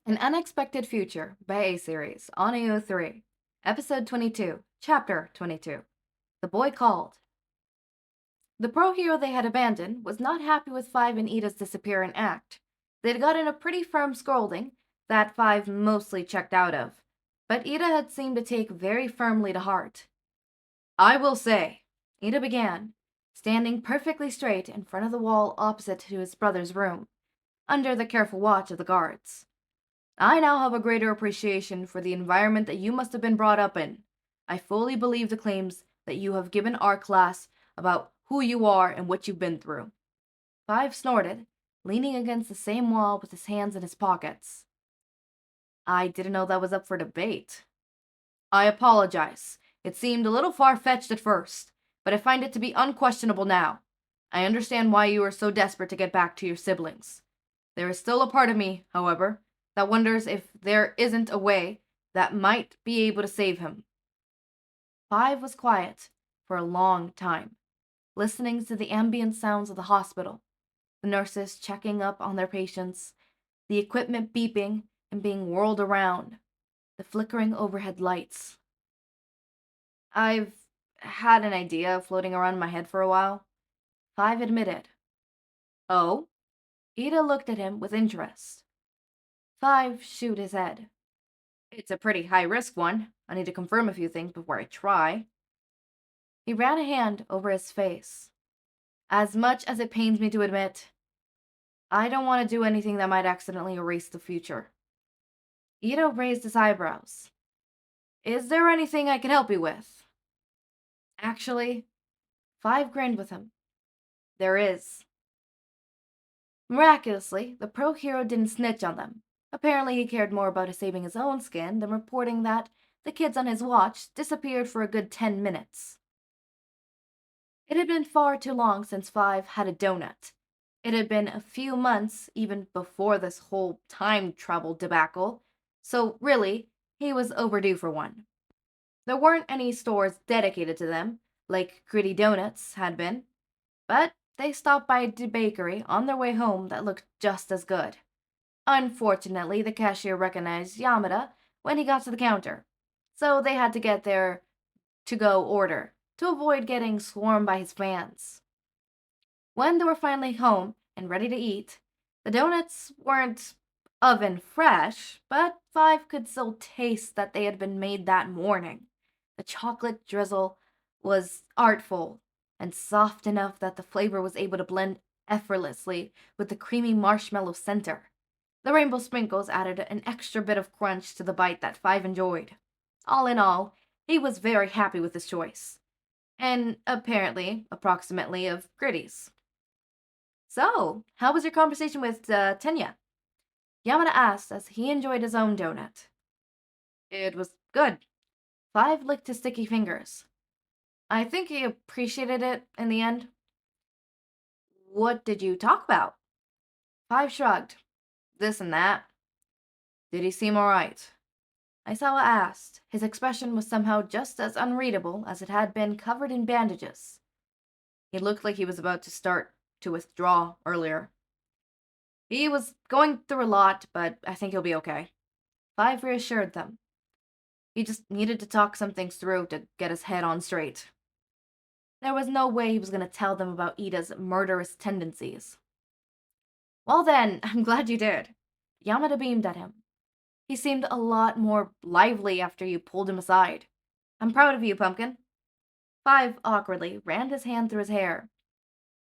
An Unexpected Future by A-Series on AO3, Episode 22, Chapter 22. The Boy Called. The pro hero they had abandoned was not happy with Five and Ida's disappearing act. They'd gotten a pretty firm scolding that Five mostly checked out of, but Ida had seemed to take very firmly to heart. I will say, Ida began, standing perfectly straight in front of the wall opposite to his brother's room, under the careful watch of the guards. I now have a greater appreciation for the environment that you must have been brought up in. I fully believe the claims that you have given our class about who you are and what you've been through. Five snorted, leaning against the same wall with his hands in his pockets. I didn't know that was up for debate. I apologize. It seemed a little far-fetched at first, but I find it to be unquestionable now. I understand why you are so desperate to get back to your siblings. There is still a part of me, however, that wonders if there isn't a way that might be able to save him. Five was quiet for a long time, listening to the ambient sounds of the hospital, the nurses checking up on their patients, the equipment beeping and being whirled around, the flickering overhead lights. I've had an idea floating around in my head for a while, Five admitted. Oh? Ida looked at him with interest. Five shook his head. It's a pretty high-risk one. I need to confirm a few things before I try. He ran a hand over his face. As much as it pains me to admit, I don't want to do anything that might accidentally erase the future. Ito raised his eyebrows. Is there anything I can help you with? Actually, Five grinned with him. There is. Miraculously, the pro hero didn't snitch on them. Apparently, he cared more about saving his own skin than reporting that the kids on his watch disappeared for a good 10 minutes. It had been far too long since Five had a donut. It had been a few months even before this whole time travel debacle, so really, he was overdue for one. There weren't any stores dedicated to them, like Gritty Donuts had been, but they stopped by a bakery on their way home that looked just as good. Unfortunately, the cashier recognized Yamada when he got to the counter, so they had to get their to-go order to avoid getting swarmed by his fans. When they were finally home and ready to eat, the donuts weren't oven fresh, but Five could still taste that they had been made that morning. The chocolate drizzle was artful and soft enough that the flavor was able to blend effortlessly with the creamy marshmallow center. The rainbow sprinkles added an extra bit of crunch to the bite that Five enjoyed. All in all, he was very happy with his choice. And apparently, approximately, of Gritty's. So, how was your conversation with Tenya? Yamada asked as he enjoyed his own donut. It was good. Five licked his sticky fingers. I think he appreciated it in the end. What did you talk about? Five shrugged. This and that. Did he seem alright? Aisawa asked. His expression was somehow just as unreadable as it had been covered in bandages. He looked like he was about to start to withdraw earlier. He was going through a lot, but I think he'll be okay. Five reassured them. He just needed to talk some things through to get his head on straight. There was no way he was going to tell them about Ida's murderous tendencies. Well then, I'm glad you did. Yamada beamed at him. He seemed a lot more lively after you pulled him aside. I'm proud of you, Pumpkin. Five awkwardly ran his hand through his hair.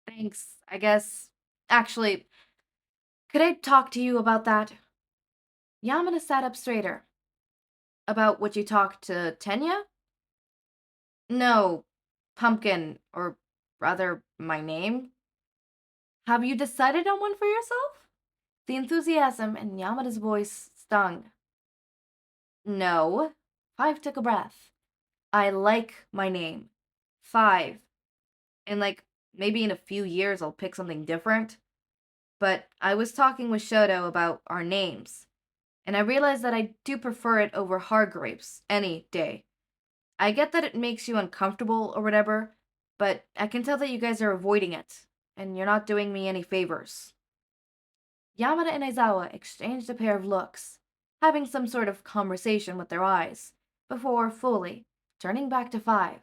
Thanks, I guess. Actually, could I talk to you about that? Yamada sat up straighter. About what you talked to Tenya? No, Pumpkin, or rather, my name. Have you decided on one for yourself? The enthusiasm in Yamada's voice stung. No. Five took a breath. I like my name. Five. And maybe in a few years I'll pick something different. But I was talking with Shoto about our names, and I realized that I do prefer it over Hargreeves any day. I get that it makes you uncomfortable or whatever, but I can tell that you guys are avoiding it, and you're not doing me any favors. Yamada and Aizawa exchanged a pair of looks. having some sort of conversation with their eyes, before fully turning back to Five.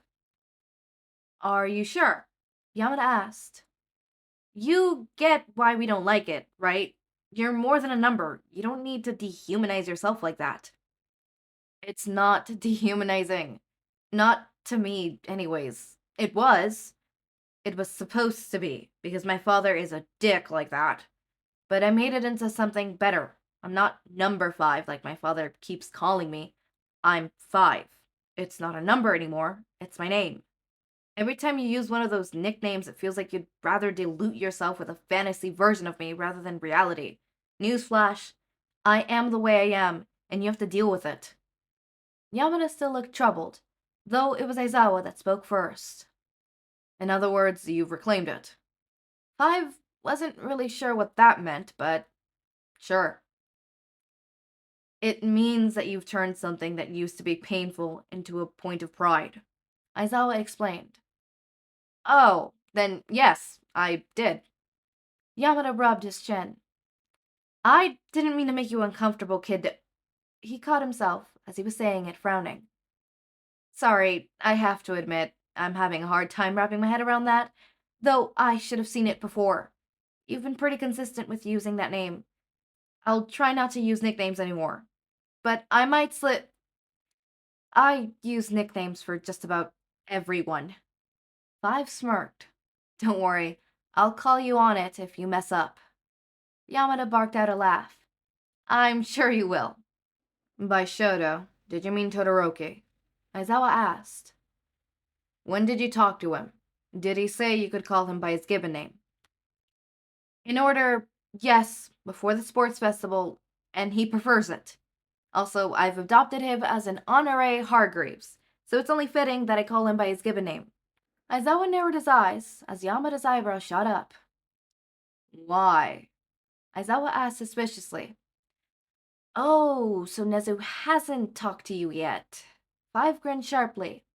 Are you sure? Yamada asked. You get why we don't like it, right? You're more than a number. You don't need to dehumanize yourself like that. It's not dehumanizing. Not to me, anyways. It was. It was supposed to be, because my father is a dick like that. But I made it into something better. I'm not number 5 like my father keeps calling me. I'm 5. It's not a number anymore. It's my name. Every time you use one of those nicknames, it feels like you'd rather dilute yourself with a fantasy version of me rather than reality. Newsflash, I am the way I am, and you have to deal with it. Yamada still looked troubled, though it was Aizawa that spoke first. In other words, you've reclaimed it. Five wasn't really sure what that meant, but sure. It means that you've turned something that used to be painful into a point of pride. Aizawa explained. Oh, then yes, I did. Yamada rubbed his chin. I didn't mean to make you uncomfortable, kid. He caught himself as he was saying it, frowning. Sorry, I have to admit, I'm having a hard time wrapping my head around that, though I should have seen it before. You've been pretty consistent with using that name. I'll try not to use nicknames anymore. But I might slip. I use nicknames for just about everyone. Five smirked. Don't worry, I'll call you on it if you mess up. Yamada barked out a laugh. I'm sure you will. By Shoto, did you mean Todoroki? Aizawa asked. When did you talk to him? Did he say you could call him by his given name? In order, yes, before the sports festival, and he prefers it. Also, I've adopted him as an honorary Hargreeves, so it's only fitting that I call him by his given name. Aizawa narrowed his eyes as Yamada's eyebrow shot up. Why? Aizawa asked suspiciously. Oh, so Nedzu hasn't talked to you yet. Five grinned sharply.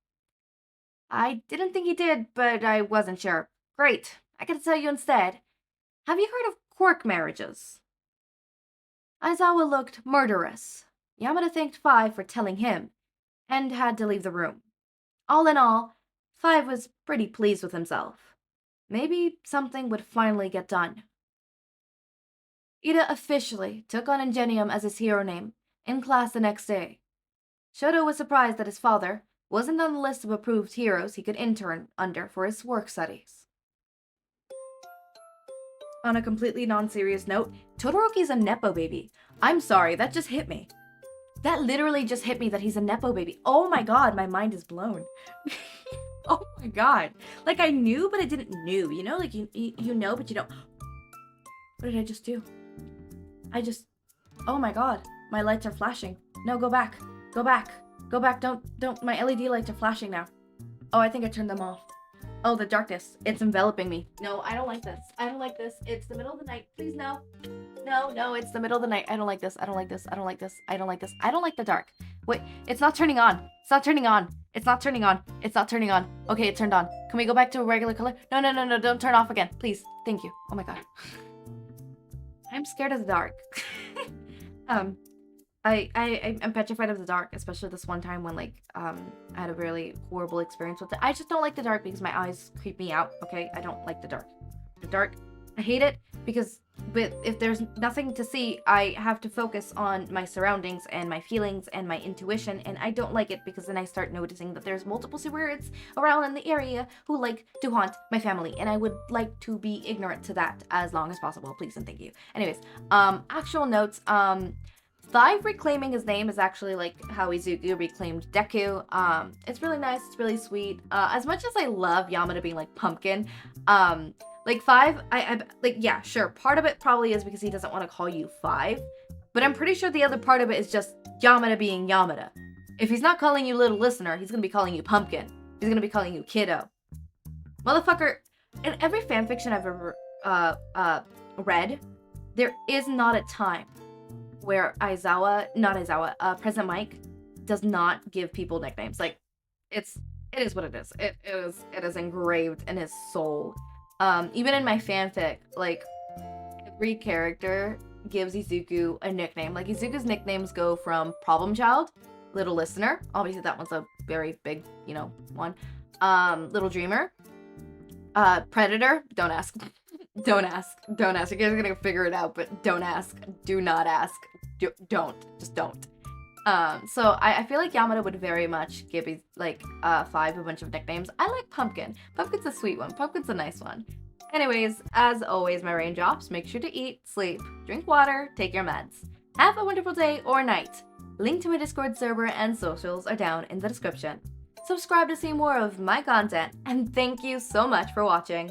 I didn't think he did, but I wasn't sure. Great, I gotta tell you instead. Have you heard of quirk marriages? Aizawa looked murderous. Yamada thanked Five for telling him, and had to leave the room. All in all, Five was pretty pleased with himself. Maybe something would finally get done. Ida officially took on Ingenium as his hero name in class the next day. Shoto was surprised that his father wasn't on the list of approved heroes he could intern under for his work studies. On a completely non-serious note, Todoroki's a Nepo baby. I'm sorry, that just hit me. That literally just hit me that he's a Nepo baby. Oh my god, my mind is blown. Oh my god. Like, I knew, but I didn't know, you know? Like, you know, but you don't. What did I just do? Oh my god. My lights are flashing. No, go back. Go back. Go back. Don't. My LED lights are flashing now. Oh, I think I turned them off. Oh, the darkness. It's enveloping me. No, I don't like this. I don't like this. It's the middle of the night. Please, no. No, it's the middle of the night. I don't like this. I don't like this. I don't like this. I don't like this. I don't like the dark. Wait, it's not turning on. It's not turning on. It's not turning on. It's not turning on. Okay, it turned on. Can we go back to a regular color? No. Don't turn off again. Please. Thank you. Oh my god. I'm scared of the dark. I'm petrified of the dark, especially this one time when, like, I had a really horrible experience with it. I just don't like the dark because my eyes creep me out, okay? I don't like the dark. The dark, I hate it because if there's nothing to see, I have to focus on my surroundings and my feelings and my intuition, and I don't like it because then I start noticing that there's multiple spirits around in the area who like to haunt my family, and I would like to be ignorant to that as long as possible, please and thank you. Anyways, actual notes, Five reclaiming his name is actually like how Izuku reclaimed Deku. It's really nice, it's really sweet. As much as I love Yamada being like pumpkin, like Five, I like, yeah, sure, part of it probably is because he doesn't want to call you Five, but I'm pretty sure the other part of it is just Yamada being Yamada. If he's not calling you little listener, he's gonna be calling you pumpkin. He's gonna be calling you kiddo. Motherfucker, in every fanfiction I've ever read, there is not a time where President Mike does not give people nicknames. Like, it is what it is. It is engraved in his soul. Even in my fanfic, like, every character gives Izuku a nickname. Like, Izuku's nicknames go from Problem Child, Little Listener, obviously that one's a very big, one, Little Dreamer, Predator, don't ask. Don't ask. Don't ask. You guys are gonna figure it out, but don't ask. Do not ask. Don't. Just don't. So I feel like Yamada would very much give Five a bunch of nicknames. I like Pumpkin. Pumpkin's a sweet one. Pumpkin's a nice one. Anyways, as always, my raindrops, make sure to eat, sleep, drink water, take your meds. Have a wonderful day or night. Link to my Discord server and socials are down in the description. Subscribe to see more of my content, and thank you so much for watching.